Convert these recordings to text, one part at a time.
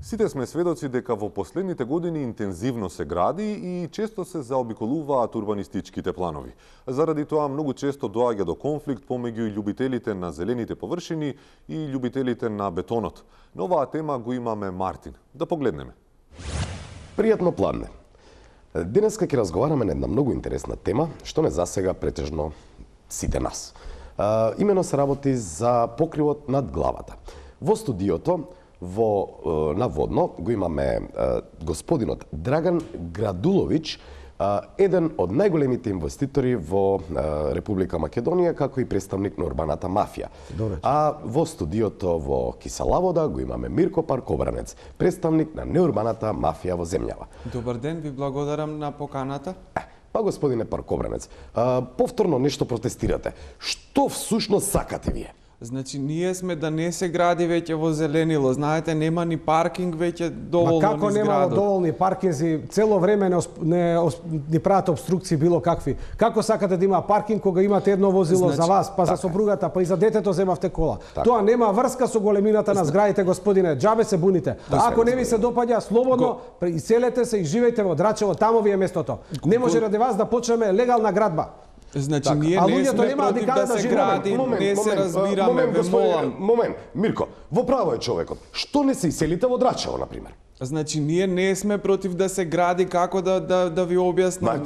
Сите сме сведоци дека во последните години интензивно се гради и често се заобиколуваат урбанистичките планови. Заради тоа многу често доаѓа до конфликт помеѓу љубителите на зелените површини и љубителите на бетонот. На оваа тема го имаме Мартин. Да погледнеме. Пријатно пладне. Денеска ќе разговараме на една многу интересна тема, што не засега претежно сите нас. Имено се работи за покривот над главата. Во студиото на Водно го имаме господинот Драган Градулович, еден од најголемите инвеститори во Република Македонија, како и представник на урбаната мафија. А во студиото во Киселавода го имаме Мирко Паркобранец, представник на неурбаната мафија во земјава. Добар ден, ви благодарам на поканата. Па, господине Паркобранец, повторно нешто протестирате. Што всушност сакате вие? Значи, ние сме да не се гради веќе во зеленило. Знаете, нема ни паркинг веќе доволно низ градот. Како нема доволни паркинзи, цело време ни прават обструкции било какви. Како сакате да има паркинг кога имате едно возило за вас, па за сопругата, па и за детето земавте кола? Тоа нема врска со големината на зградите, господине. Џабе се буните. Ако не ви се допаѓа, слободно иселете се и живеете во Драчево, тамо ви е местото. Не може ради вас да почнеме легална градба. Значи, ние не сме против да се гради, не се разбираме, ве молам. Момент, Мирко, во право е човекот. Што не се иселите во Драчево, например? Значи, ние не сме против да се гради, како да ви објаснам.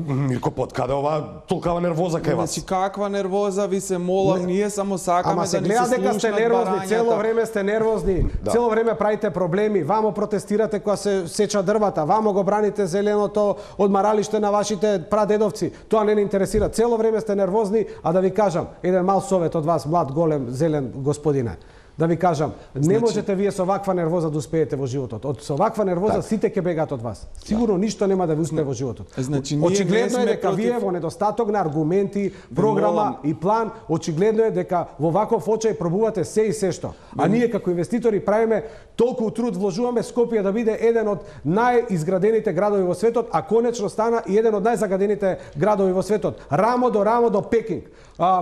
Мирко, подкаде ова толкава нервоза кај вас? Значи, каква нервоза, ви се молам, ние само сакаме да ни се слушнат барањата. Ама се гледа дека сте нервозни, цело време сте нервозни, цело време правите проблеми, вамо протестирате кога се сеча дрвата, вамо го браните зеленото одмаралиште на вашите прадедовци. Тоа не интересира, цело време сте нервозни, а да ви кажам, еден мал совет од вас, млад, голем, зелен господине. Да ви кажам, не можете вие со ваква нервоза да успеете во животот. Со ваква нервоза сите ќе бегаат од вас. Сигурно ништо нема да ви успее во животот. Очигледно е дека вие во недостаток на аргументи, програма и план, очигледно е дека во ваков очај пробувате се и се што. А ние како инвеститори правиме толку труд, вложуваме Скопје да биде еден од најизградените градови во светот, а конечно стана и еден од најзагадените градови во светот. Рамо до Пекинг.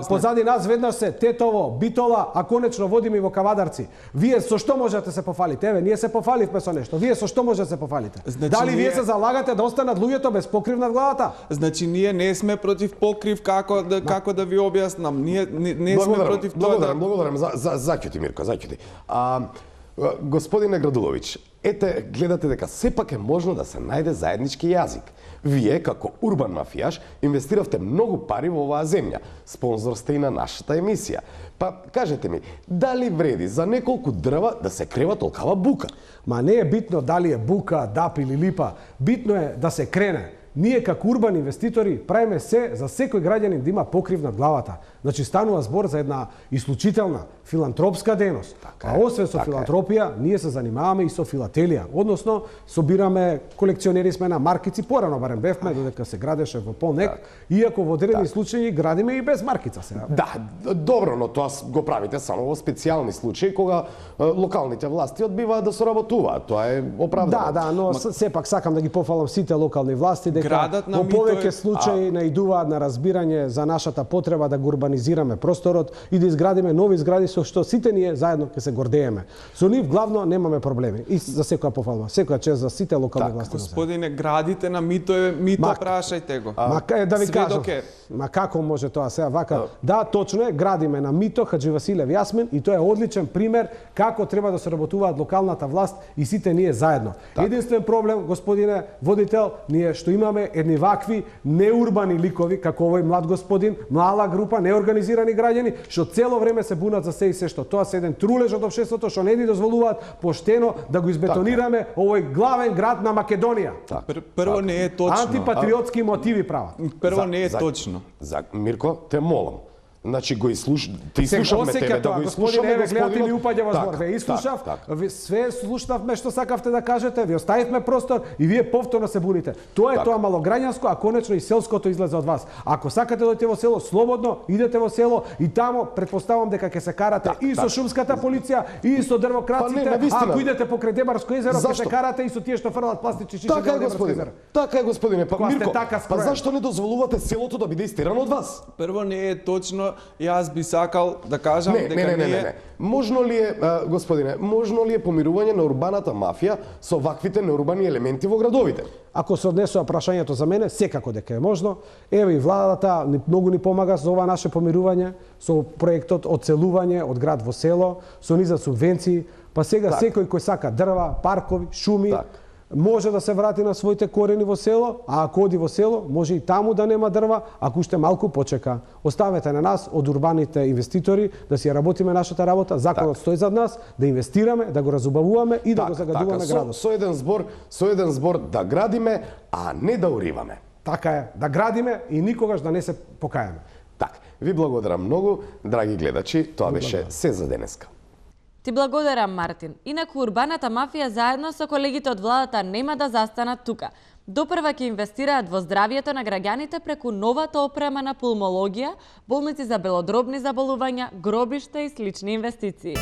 Позади нас веднаш се Тетово, Битола, а конечно водиме и во Кавадарци. Вие со што можете да се пофалите? Еве, ние се пофаливме со нешто. Вие со што можете да се пофалите? Дали вие се залагате да останат луѓето без покрив над главата? Значи, ние не сме против покрив, како да ви објаснам. Ние не сме против тоа. Благодарам. Заќути, Мирко, заќути. Господине Градулович, ете, гледате дека сепак е можно да се најде заеднички јазик. Вие, како урбан мафијаш, инвестиравте многу пари во оваа земја. Спонзор сте и на нашата емисија. Па, кажете ми, дали вреди за неколку дрва да се крева толкава бука? Ма не е битно дали е бука, дап или липа. Битно е да се крене. Ние како урбани инвеститори правиме се за секој граѓанин да има покрив над главата. Значи станува збор за една исклучителна филантропска дејност. А освен со филантропија, ние се занимаваме и со филателија. Односно, собираме, колекционери сме на маркици, порано барем бевме, додека се градеше во полнек, иако во одредени случаи градиме и без маркица се. Да, добро, но тоа го правите само во специјални случаи, кога локалните власти одбиваат да соработуваат. Тоа е оправдано. Да, но сепак сакам да ги пофалам сите локални власти, дека во повеќе случаи наидуваат на разбирање за нашата потреба да го урбанизираме просторот и да изградиме нови згради со што сите ние заедно ќе се гордееме. Со нив главно немаме проблеми. И за секоја пофалба, секоја чест за сите локални власти. Господине, градите на Мито е Мито, прашајте го. Да ви кажам. Ма како може тоа сега вака? Да, точно е, градиме на Мито, Хаджи Василев Јасмин и тоа е одличен пример како треба да се работуваат локалната власт и сите ние заедно. Единствен проблем, господине водител, ние што имаме едни вакви неурбани ликови како овој млад господин, мала група неорганизирани граѓани што цело време се бунат за се и се што. Тоа се еден трулеж од општеството што не ни дозволуваат поштено да го избетонираме овој главен град на Македонија. Прво не е точно. Антипатриотски мотиви прават. Прво не е точно. Мирко, те молам. Значи го изслушавме тебе, да го изслушаме господинот. Ми упаѓа во збор. Ве изслушав, све слушнавме што сакавте да кажете, ви оставивме простор и вие повторно се буните. Тоа е тоа малограѓанско, а конечно и селското излезе од вас. Ако сакате да одите во село, слободно идете во село и тамо претпоставам дека ќе се карате и со шумската полиција и со дрвократците. Ако идете покрај Демарско езеро, ќе се карате и со тие што фрлат пластични шиши во Демарско езеро. Така е, господине. Па Мирко, зашто не дозволувате селото да биде истерано од вас? Прво не е точно јас би сакал да кажам дека не. Можно ли е, господине, можно ли е помирување на урбаната мафија со ваквите неурбани елементи во градовите? Ако се однесува прашањето за мене, секако дека е можно. Еве и владата многу ни помага за ова наше помирување, со проектот Оцелување од град во село, со низа субвенции, па сега секој кој сака дрва, паркови, шуми, може да се врати на своите корени во село, а ако оди во село, може и таму да нема дрва, ако уште малку почека. Оставете на нас, од урбаните инвеститори, да си ја работиме нашата работа, законот стои зад нас, да инвестираме, да го разубавуваме и да го загадуваме градот. Со еден збор да градиме, а не да уриваме. Така е, да градиме и никогаш да не се покајаме. Така, ви благодарам многу, драги гледачи, тоа беше се за денеска. Ти благодарам, Мартин. Инаку урбаната мафија заедно со колегите од владата нема да застанат тука. Допрва ќе инвестираат во здравието на граѓаните преку новата опрема на пулмологија, болници за белодробни заболувања, гробишта и слични инвестиции.